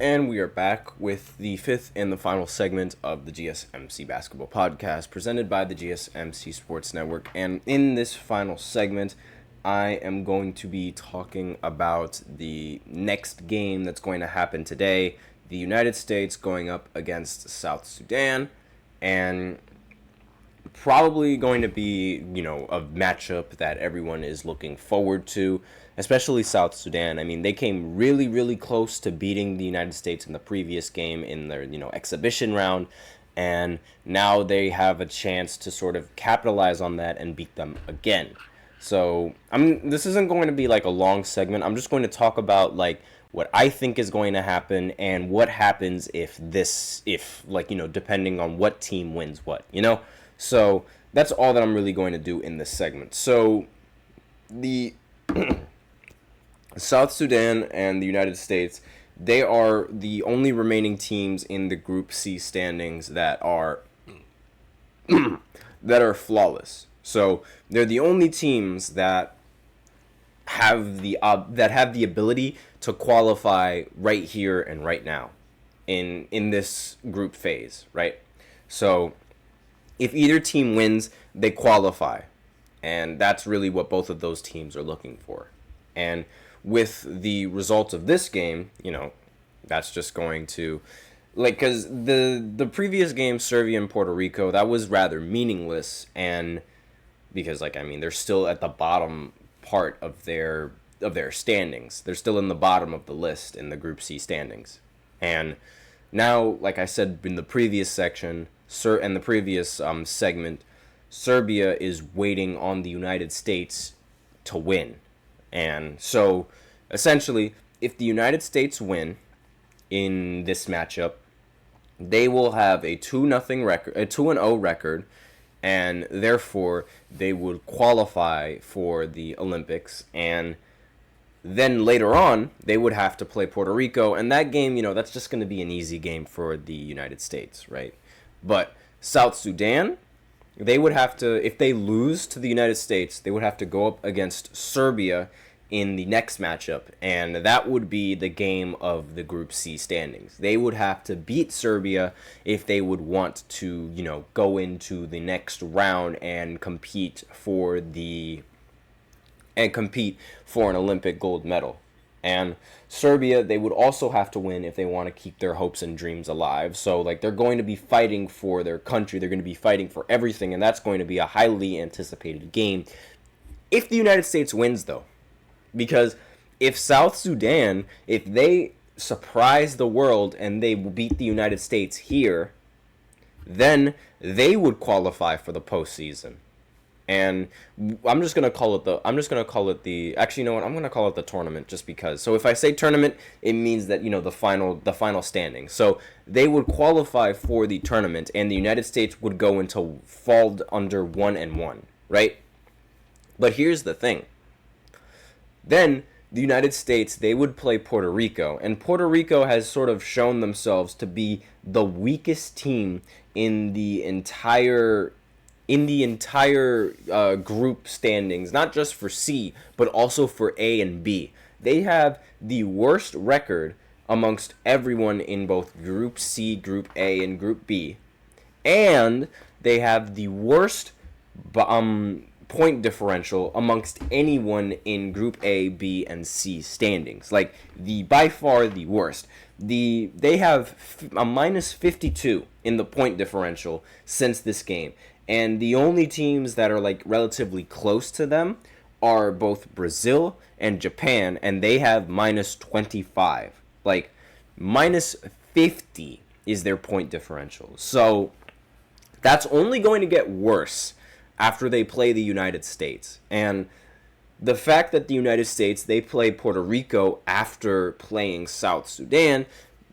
And we are back with the fifth and the final segment of the GSMC basketball podcast presented by the GSMC Sports Network. And in this final segment, I am going to be talking about the next game that's going to happen today. The United States going up against South Sudan. And probably going to be, a matchup that everyone is looking forward to, especially South Sudan. I mean, they came really, really close to beating the United States in the previous game in their, exhibition round, and now they have a chance to sort of capitalize on that and beat them again. So, this isn't going to be like a long segment. I'm just going to talk about like what I think is going to happen and what happens if depending on what team wins what. So that's all that I'm really going to do in this segment. So the South Sudan and the United States, they are the only remaining teams in the Group C standings that are flawless. So they're the only teams that have the ability to qualify right here and right now in this group phase, right? So if either team wins, they qualify. And that's really what both of those teams are looking for. And with the result of this game, that's just going to, because the previous game, Serbia and Puerto Rico, that was rather meaningless. And because, they're still at the bottom part of their standings. They're still in the bottom of the list in the Group C standings. And now, like I said in the previous section, and the previous segment, Serbia is waiting on the United States to win. And so, essentially, if the United States win in this matchup, they will have a 2-0 record, a 2-0 record, and therefore they would qualify for the Olympics. And then later on, they would have to play Puerto Rico, and that game, that's just going to be an easy game for the United States, right? But South Sudan, they would have to, if they lose to the United States, they would have to go up against Serbia in the next matchup, and that would be the game of the Group C standings. They would have to beat Serbia if they would want to, go into the next round and compete for an Olympic gold medal. And Serbia, they would also have to win if they want to keep their hopes and dreams alive. So, they're going to be fighting for their country. They're going to be fighting for everything, and that's going to be a highly anticipated game if the United States wins, though. Because if South Sudan, if they surprise the world and they beat the United States here, then they would qualify for the postseason. And I'm just gonna call it the. Actually, you know what? I'm gonna call it the tournament just because. So if I say tournament, it means that the final standing. So they would qualify for the tournament, and the United States would go into fall under 1-1, right? But here's the thing. Then the United States, they would play Puerto Rico, and Puerto Rico has sort of shown themselves to be the weakest team in the entire group standings, not just for C, but also for A and B. They have the worst record amongst everyone in both Group C, Group A, and Group B. And they have the worst point differential amongst anyone in Group A, B, and C standings. By far the worst. They have a minus 52 in the point differential since this game. And the only teams that are relatively close to them are both Brazil and Japan, and they have minus 25. Minus 50 is their point differential. So that's only going to get worse after they play the United States. And the fact that the United States, they play Puerto Rico after playing South Sudan,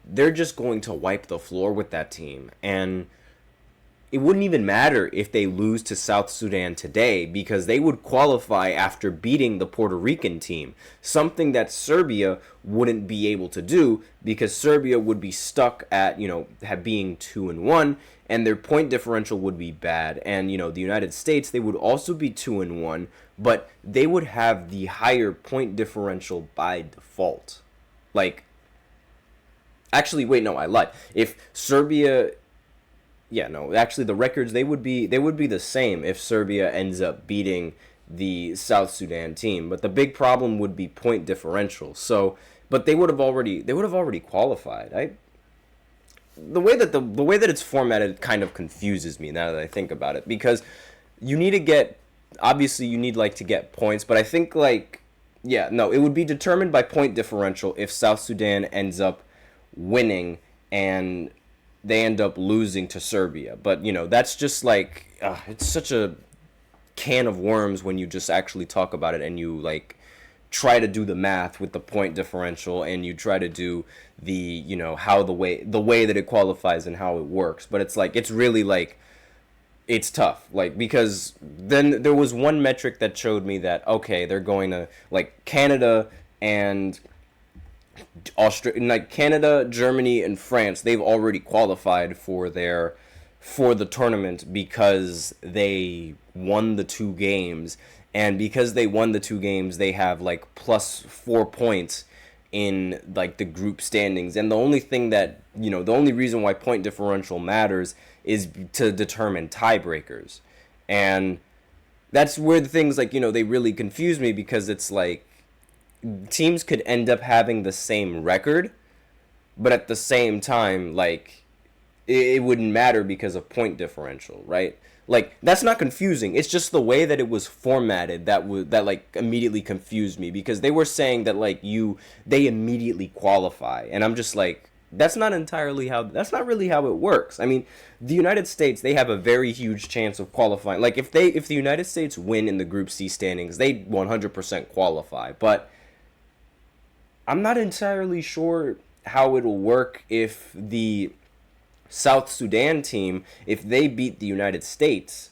they're just going to wipe the floor with that team. And it wouldn't even matter if they lose to South Sudan today, because they would qualify after beating the Puerto Rican team, something that Serbia wouldn't be able to do, because Serbia would be stuck at, being 2-1, and their point differential would be bad. And, the United States, they would also be 2-1, but they would have the higher point differential by default. Actually, wait, no, I lied. If Serbia, yeah, no, actually, the records they would be the same if Serbia ends up beating the South Sudan team. But the big problem would be point differential. So, but they would have already qualified. The way that it's formatted kind of confuses me now that I think about it, because you need to get, obviously you need like to get points, but I think like, yeah, no, it would be determined by point differential if South Sudan ends up winning and they end up losing to Serbia. But that's just like, it's such a can of worms when you just actually talk about it and you like try to do the math with the point differential, and you try to do the how the way that it qualifies and how it works. But it's like, it's really like, it's tough, like, because then there was one metric that showed me that, okay, they're going to, like, Canada and Australia, like Canada, Germany, and France, they've already qualified for the tournament because they won the two games, and because they won the two games, they have like plus 4 points in like the group standings. And the only reason why point differential matters is to determine tiebreakers, and that's where the things like they really confuse me, because it's like teams could end up having the same record, but at the same time, like, it wouldn't matter because of point differential, right? Like, that's not confusing. It's just the way that it was formatted that like immediately confused me, because they were saying that like they immediately qualify, and I'm just like, that's not really how it works. I mean, the United States, they have a very huge chance of qualifying. Like, if the United States win in the Group C standings, they 100% qualify. But I'm not entirely sure how it'll work if the South Sudan team, if they beat the United States,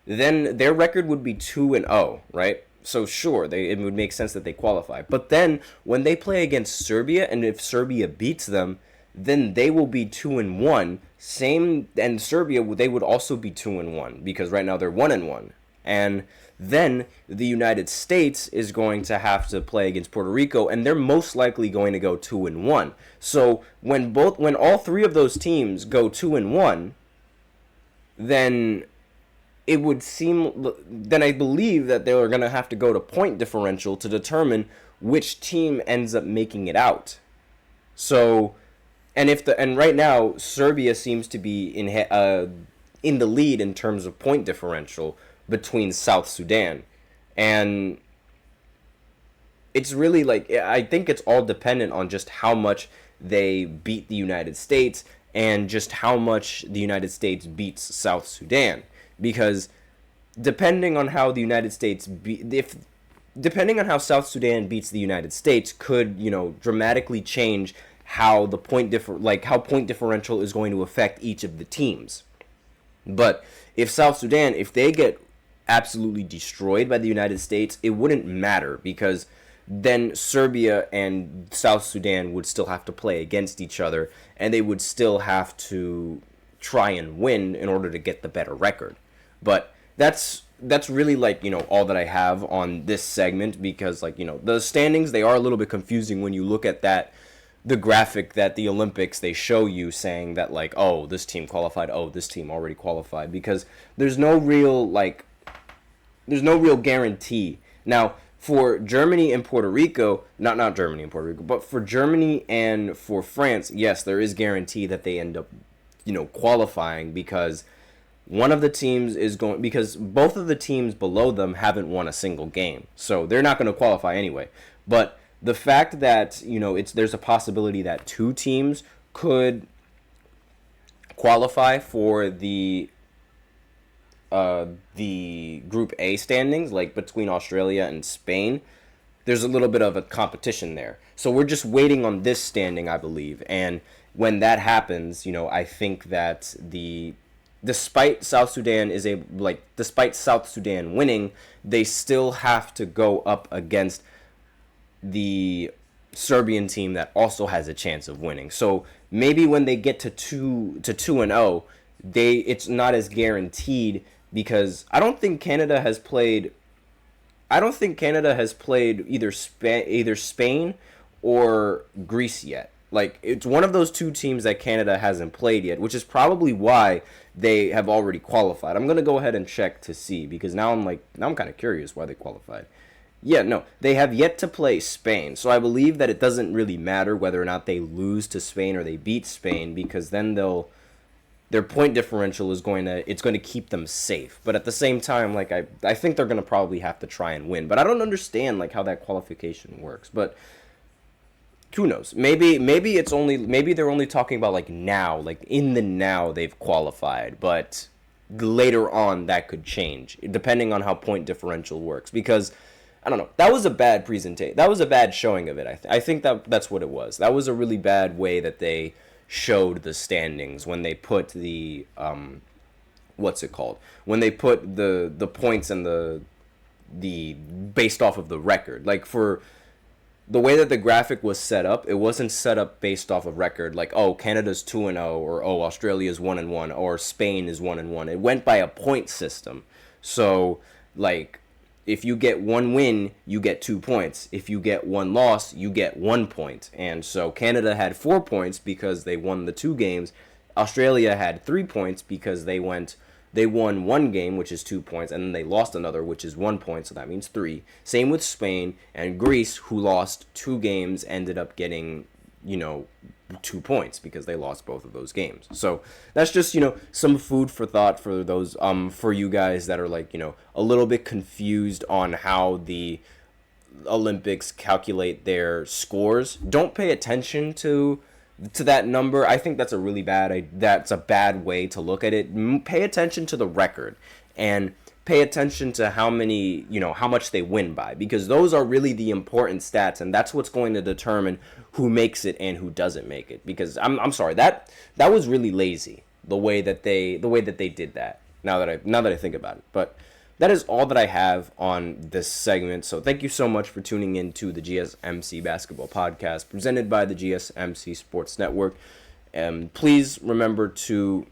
then their record would be 2-0, right? So sure, it would make sense that they qualify. But then when they play against Serbia, and if Serbia beats them, then they will be 2-1. Same, and Serbia, they would also be 2-1, because right now they're 1-1. And then the United States is going to have to play against Puerto Rico, and they're most likely going to go 2-1. So when all three of those teams go 2-1, then it would seem, then I believe that they are going to have to go to point differential to determine which team ends up making it out. So, and right now Serbia seems to be in the lead in terms of point differential between South Sudan, and it's really like, I think it's all dependent on just how much they beat the United States and just how much the United States beats South Sudan, because depending on how the United States depending on how South Sudan beats the United States could dramatically change how how point differential is going to affect each of the teams. But if South Sudan, if they get absolutely destroyed by the United States, it wouldn't matter, because then Serbia and South Sudan would still have to play against each other, and they would still have to try and win in order to get the better record. But that's really like all that I have on this segment, because like the standings, they are a little bit confusing when you look at the graphic that the Olympics, they show you, saying that like, oh, this team qualified, oh, this team already qualified, because there's no real guarantee. Now, for Germany and Puerto Rico, not Germany and Puerto Rico, but for Germany and for France, yes, there is guarantee that they end up, qualifying, because one of the teams is going, because both of the teams below them haven't won a single game, so they're not going to qualify anyway. But the fact that there's a possibility that two teams could qualify for the Group A standings, like between Australia and Spain, there's a little bit of a competition there. So we're just waiting on this standing, I believe. And when that happens, I think that despite South Sudan winning, they still have to go up against the Serbian team that also has a chance of winning. So maybe when they get to 2-0, it's not as guaranteed, because I don't think Canada has played either Spain or Greece yet. Like, it's one of those two teams that Canada hasn't played yet, which is probably why they have already qualified. I'm gonna go ahead and check to see, because now I'm kind of curious why they qualified. Yeah, no, they have yet to play Spain. So I believe that it doesn't really matter whether or not they lose to Spain or they beat Spain, because then their point differential is going to keep them safe. But at the same time, like, I think they're going to probably have to try and win. But I don't understand like how that qualification works. But who knows? Maybe they're only talking about like now, like in the now they've qualified, but later on that could change depending on how point differential works, because I don't know. That was a bad presentation. That was a bad showing of it. I think that's what it was. That was a really bad way that they showed the standings when they put the what's it called? When they put the points and the based off of the record. Like, for the way that the graphic was set up, it wasn't set up based off of record, like, oh, Canada's 2-0, or oh, Australia's 1-1, or Spain is 1-1. It went by a point system. So, like, if you get one win, you get 2 points. If you get one loss, you get 1 point. And so Canada had 4 points because they won the 2 games. Australia had 3 points because they won 1 game, which is 2 points, and then they lost another, which is 1 point, so that means 3. Same with Spain, and Greece, who lost 2 games, ended up getting, 2 points because they lost both of those games. So that's just, some food for thought for those, for you guys that are like, a little bit confused on how the Olympics calculate their scores. Don't pay attention to that number. I think that's a bad way to look at it. Pay attention to the record, and pay attention to how much they win by, because those are really the important stats, and that's what's going to determine who makes it and who doesn't make it. Because I'm sorry, that was really lazy, the way that they did that. Now that I think about it. But that is all that I have on this segment. So thank you so much for tuning in to the GSMC Basketball Podcast, presented by the GSMC Sports Network. Please remember to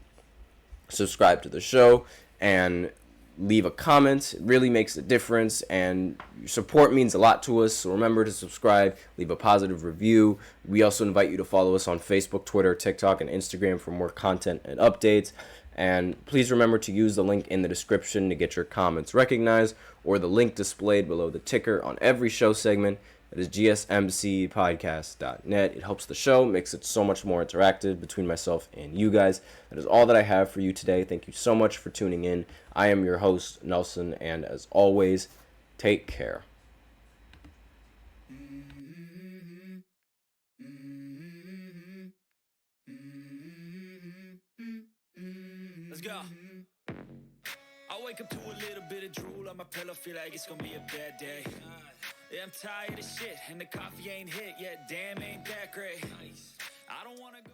subscribe to the show and leave a comment. It really makes a difference, and your support means a lot to us. So remember to subscribe, leave a positive review. We also invite you to follow us on Facebook, Twitter, TikTok, and Instagram for more content and updates. And please remember to use the link in the description to get your comments recognized, or the link displayed below the ticker on every show segment. That is gsmcpodcast.net. It helps the show, makes it so much more interactive between myself and you guys. That is all that I have for you today. Thank you so much for tuning in. I am your host, Nelson, and as always, take care. Let's go. I wake up to a little bit of drool on my pillow, feel like it's gonna be a bad day. Yeah, I'm tired of shit, and the coffee ain't hit yet. Damn, ain't that great. I don't wanna go.